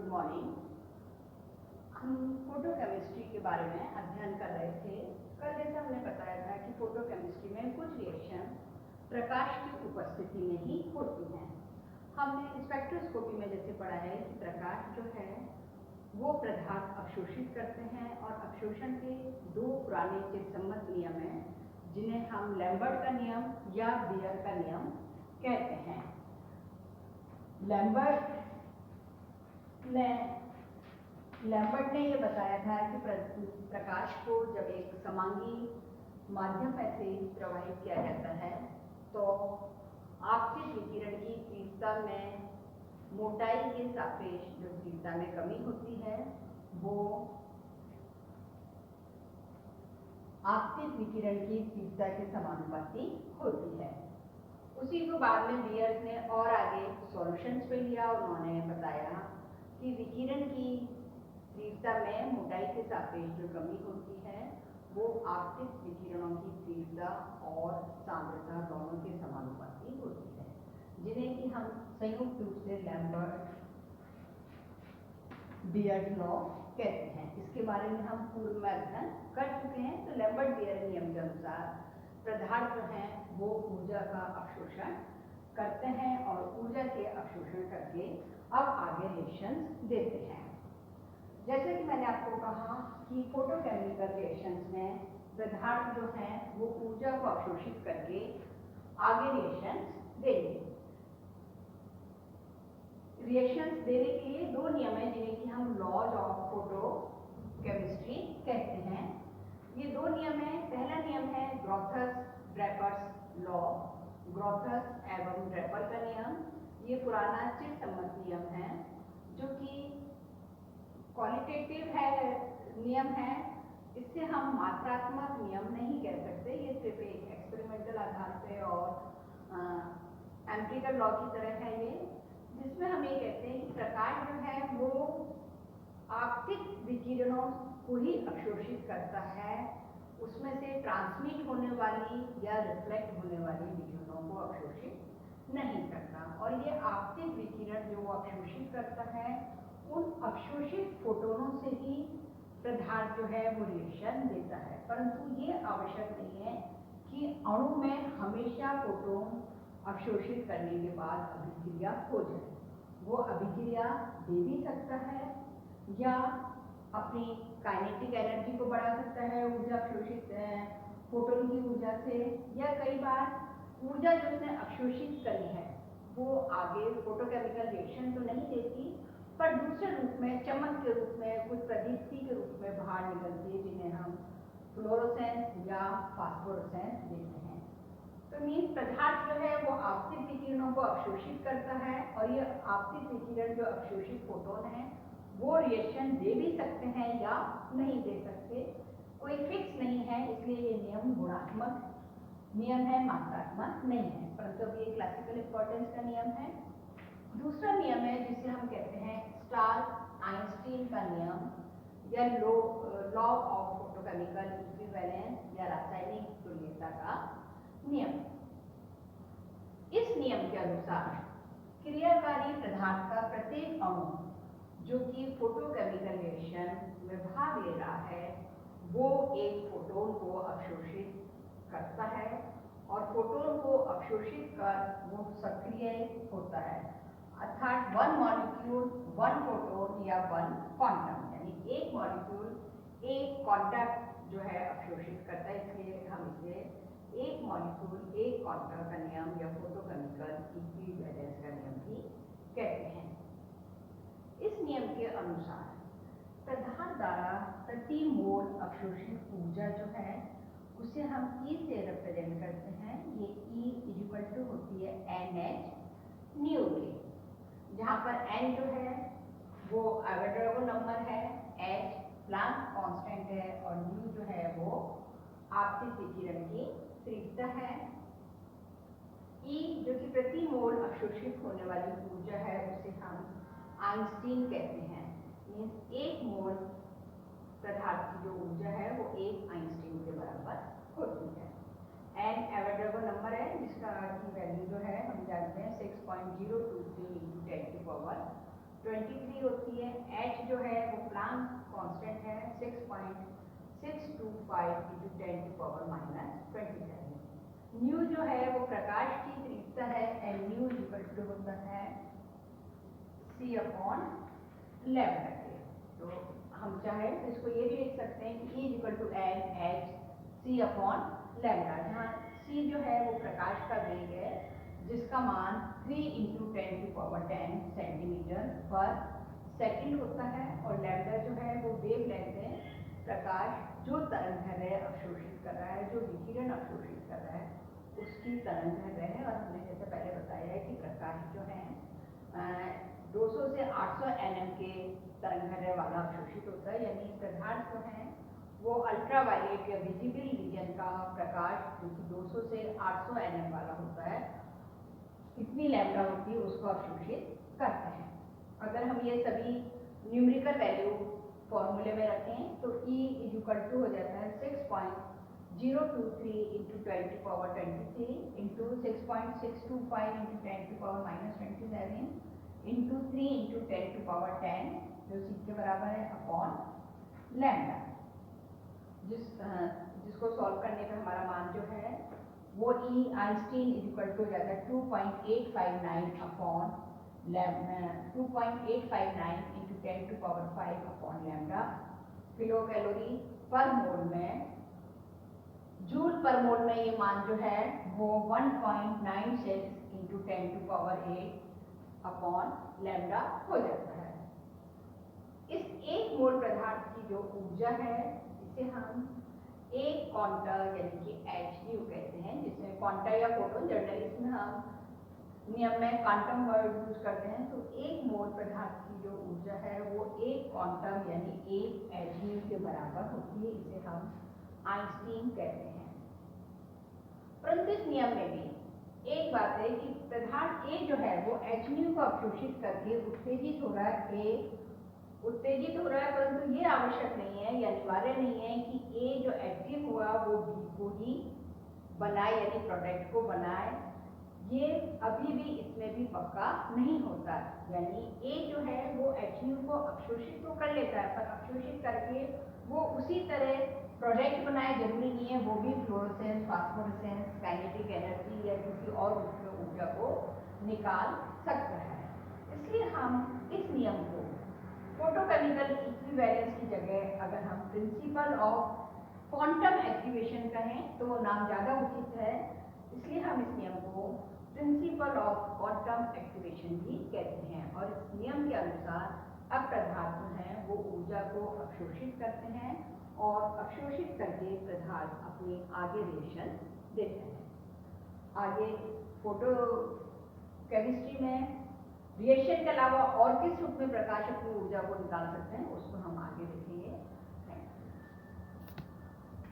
Good morning. हम photochemistry के बारे में अध्ययन कर रहे थे। कल जैसा हमने बताया था कि फोटोकेमिस्ट्री में कुछ रिएक्शन प्रकाश की उपस्थिति में ही होती हैं। हमने स्पेक्ट्रोस्कोपी में जैसे पढ़ा है कि प्रकाश जो है वो पदार्थ अवशोषित करते हैं और अवशोषण के दो पुराने चिरसम्मत नियम हैं जिन्हें हम लैम्बर्ट का नियम या बियर का नियम कहते हैं। लैम्बर्ट ने ये बताया था कि प्रकाश को जब एक समांगी माध्यम में से प्रवाहित किया जाता है तो आपतित विकिरण की तीव्रता में मोटाई के सापेक्ष जो तीव्रता में कमी होती है वो आपतित विकिरण की तीव्रता के समानुपाती होती है। उसी को बाद में बियर्स ने और आगे सॉल्यूशंस पे लिया। उन्होंने बताया कि विकिरण की तीव्रता में मोटाई के सापेक्ष जो कमी होती है वो आपतित विकिरणों की तीव्रता और सांद्रता दोनों के समानुपाती होती है, जिन्हें कि हम संयुक्त रूप से लैम्बर्ट बियर्ड लॉ कहते हैं। इसके बारे में हम पूर्व में अध्ययन कर चुके हैं। तो लैम्बर्ट बियर्ड नियम के अनुसार पदार्थ जो हैं वो ऊर्जा का अवशोषण करते हैं और ऊर्जा के अवशोषण करके अब आगे रिएक्शंस देते हैं। जैसे कि मैंने आपको कहा कि फोटोकेमिकल रिएक्शंस में पदार्थ जो हैं वो ऊर्जा को अवशोषित करके आगे रिएक्शंस देंगे। रिएक्शंस देने के लिए दो नियम हैं जिन्हें कि हम लॉज ऑफ फोटोकेमिस्ट्री कहते हैं। ये दो नियम हैं। पहला नियम है ग्रोथस-ड्रैपर्स लॉ, ग्रोथस एवं ड्रैपर का नियम। ये पुराना चिरसम्मत नियम है जो कि क्वालिटेटिव है नियम है। इससे हम मात्रात्मक नियम नहीं कह सकते। ये सिर्फ एक एक्सपेरिमेंटल आधार पे और एम्पिरिकल लॉ की तरह है ये, जिसमें हम ये कहते हैं कि प्रकाश जो है वो आपतित विकिरणों को ही अवशोषित करता है, उसमें से ट्रांसमिट होने वाली या रिफ्लेक्ट होने वाली विकिरणों को अवशोषित नहीं करता। और ये आपतित विकिरण जो वो अवशोषित करता है उन अवशोषित फोटोनों से ही पदार्थ जो है वो रिएक्शन देता है। परंतु ये आवश्यक नहीं है कि अणु में हमेशा फोटोन अवशोषित करने के बाद अभिक्रिया हो जाए। वो अभिक्रिया दे भी सकता है या अपनी काइनेटिक एनर्जी को बढ़ा सकता है ऊर्जा अवशोषित फोटोन की ऊर्जा से, या कई बार ऊर्जा जो उसने अवशोषित करी है वो आगे फोटोकेमिकल रिएक्शन तो नहीं देती पर दूसरे रूप में, चमक के रूप में, कुछ प्रदीप्ति के रूप में बाहर निकलती है, जिन्हें हम फ्लोरोसेंस या फास्फोरोसेंस देते हैं। तो मीन्स पदार्थ जो है वो आपतित विकिरणों को अवशोषित करता है और ये आपतित विकिरण जो अवशोषित फोटोन है वो रिएक्शन दे भी सकते हैं या नहीं दे सकते। कोई फिक्स नहीं है, इसलिए ये नियम गुणात्मक नियम है, मात्रात्मक नहीं है। परंतु अब ये क्लासिकल इंपॉर्टेंस का नियम है। दूसरा नियम है जिसे हम कहते हैं स्टार-आइंस्टीन का नियम या लॉ ऑफ फोटोकेमिकल इक्विवेलेंस या रासायनिक तुल्यता का नियम। इस नियम के अनुसार क्रियाकारी पदार्थ का प्रत्येक अणु जो कि फोटोकेमिकल रिएक्शन में भाग ले रहा है वो एक फोटोन को अवशोषित करता है और फोटोन को अवशोषित कर वो सक्रिय होता है, अर्थात वन मॉलिक्यूल वन फोटोन या वन क्वांटम, यानी एक मॉलिक्यूल एक क्वांटम जो है अवशोषित करता है। इसलिए हम इसे एक मॉलिक्यूल एक क्वांटम का नियम या फोटोकेमिकल इक्विवेलेंस का नियम भी कहते हैं। इस नियम के अनुसार पदार्थ द्वारा प्रति मोल अवशोषित ऊर्जा जो है उसे हम E से रिप्रेजेंट करते हैं। ये E इक्वल टू होती है NH न्यू के, जहाँ पर N जो है वो एवोगाड्रो नंबर है, H प्लांक कांस्टेंट है और न्यू जो है वो आपतित विकिरण की तीव्रता है। E जो कि प्रति मोल अवशोषित होने वाली ऊर्जा है उसे हम आइंस्टीन कहते हैं। मीन्स एक मोल पदार्थ की जो ऊर्जा है वो एक आइंस्टीन के बराबर होती है। एन एवोगाड्रो नंबर है जिसका की वैल्यू जो है हम जानते हैं 6.023 × 10⁻⁴ 23 होती है। H जो है वो प्लांक कांस्टेंट है 6.625 इंटू 10⁻⁻27। न्यू जो है वो प्रकाश की तीव्रता है एंड न्यू इक्वल टू होता है c अपॉन लैम्डा के। तो हम चाहे तो इसको ये भी लिख सकते हैं कि E equal to N H C upon lambda, जहाँ c जो है वो प्रकाश का वेग है जिसका मान 3 इंटू 10⁻10 सेंटीमीटर पर सेकंड होता है, और लैम्डा जो है वो वेव लेंथ है, प्रकाश जो तरंगदैर्घ्य अवशोषित कर रहा है, जो विकिरण अवशोषित कर रहा है उसकी तरंगदैर्घ्य है। और हमने जैसे पहले बताया है कि प्रकाश जो है 200 से 800 nm के तरंगदैर्घ्य वाला अवशोषित होता है, यानी पदार्थ जो है वो अल्ट्रावायलेट या विजिबल रीजन का प्रकाश जो कि 200 से 800 nm वाला होता है, कितनी लैम्डा होती है उसको अवशोषित करते हैं। अगर हम ये सभी न्यूमेरिकल वैल्यू फॉर्मूले में रखें तो E इक्वल टू हो जाता है 6.023 into 10⁻23 into 6.625 into 10⁻⁻27 into 3 into 10⁻10 जो c के बराबर है अपॉन लैम्डा, जिसको सॉल्व करने पे हमारा मान जो है वो E आइंस्टीन इक्वल टू हो जाता है 2.859 upon 2.859 into 10⁵ upon lambda kilo calorie पर मोल में। जूल पर मोल में ये मान जो है वो 1.96 इंटू 10⁸ अपॉन लैम्डा हो जाता है। इस एक मोल पदार्थ की जो ऊर्जा है इसे हम एक क्वांटा यानी कि HU कहते हैं, जिसमें क्वांटा या फोटोन जर्नलिस्ट में हम नियम में क्वांटम वर्ड यूज करते हैं। तो एक मोल पदार्थ की जो ऊर्जा है वो एक क्वांटम यानी एक HU के बराबर होती है, इसे हम आइंस्टीन कहते हैं। परंतु इस नियम में भी एक बात है कि पदार्थ A जो है वो HU को अवशोषित करके उत्तेजित हो रहा है, परंतु ये आवश्यक नहीं है या अनिवार्य नहीं है कि A जो एक्टिव हुआ वो B को ही बनाए यानी प्रोडक्ट को बनाए। ये अभी भी इसमें भी पक्का नहीं होता, यानी A जो है वो HU को अवशोषित तो कर लेता है, पर अवशोषित करके वो उसी तरह प्रोडक्ट बनाए जरूरी नहीं है, वो भी फ्लोरोसेंस, फास्फोरेसेंस, काइनेटिक एनर्जी या किसी और ऊर्जा को निकाल सकता है। इसलिए हम इस नियम को फोटोकेमिकल इक्विवेलेंस की जगह अगर हम प्रिंसिपल ऑफ क्वांटम एक्टिवेशन कहें तो वो नाम ज़्यादा उचित है, इसलिए हम इस नियम को प्रिंसिपल ऑफ क्वांटम एक्टिवेशन भी कहते हैं। और इस नियम के अनुसार अब पदार्थ जो हैं वो ऊर्जा को अवशोषित करते हैं और अवशोषित करके पदार्थ अपनी आगे रिएक्शन देते हैं। आगे फोटो केमिस्ट्री में रिएक्शन के अलावा और किस रूप में प्रकाश अपनी ऊर्जा को निकाल सकते हैं उसको हम आगे देखेंगे।